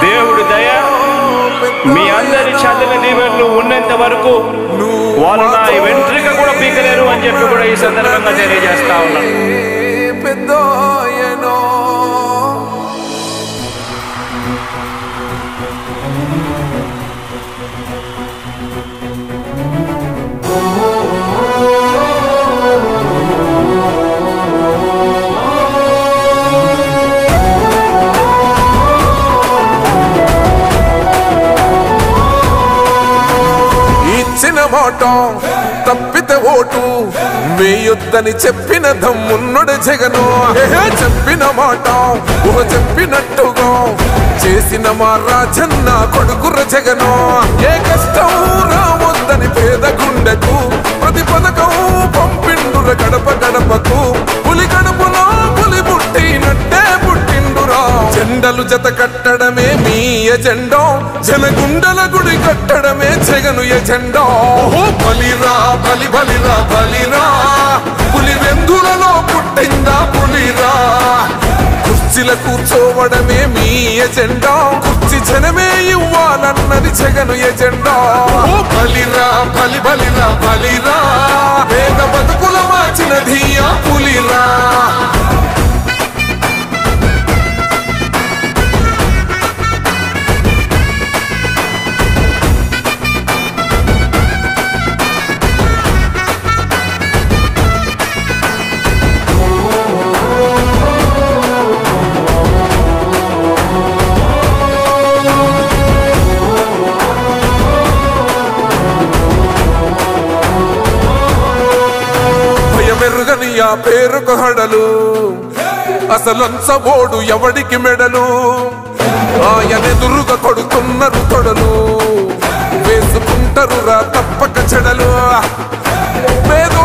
దేవుడి దయ మీ అందరి చల్లని దీవెనలు ఉన్నంత వరకు వాళ్ళు నా వెంట్రిక కూడా పీకలేరు అని చెప్పి కూడా ఈ సందర్భంగా తెలియజేస్తా ఉన్నాను. మాట తప్పితే ఓటు వేయొద్దని చెప్పిన దమ్మున్నడు జగను. చెప్పిన మాట చెప్పినట్టుగా చేసిన మా రాజన్న కొడుకుర జగను. ఏ కష్టం రావద్దని పేద గుండెకు ప్రతి పథకం పంపిండుర గడప గడపకు. పులి గడపలో పులి పుట్టినట్టే పుట్టిండురా. జెండలు జత కట్టడమే మీ ఎజెండా, జనగుండల గుడి కట్టడమే జగను ఎజెండా. బలిరా బలి బలిరా బలిరా, పులి వెందులలో పుట్టిందా పులిరా. కుర్చీల కూర్చోవడమే మీ ఎజెండా, కుర్చీ జనమే ఇవ్వాలన్నది జగను ఎజెండా. బలిరా బలి బలిరా బలిరా, పేద బతుకుల మార్చినది ఆ పులిరా. మెరుగని ఆ పేరుకు హడలు, అసలంచబోడు ఎవడికి మెడలు. ఆయనెదురుగా కొడుతున్నారు తొడలు, వేసుకుంటారు రా తప్పక చెడలు. పేదో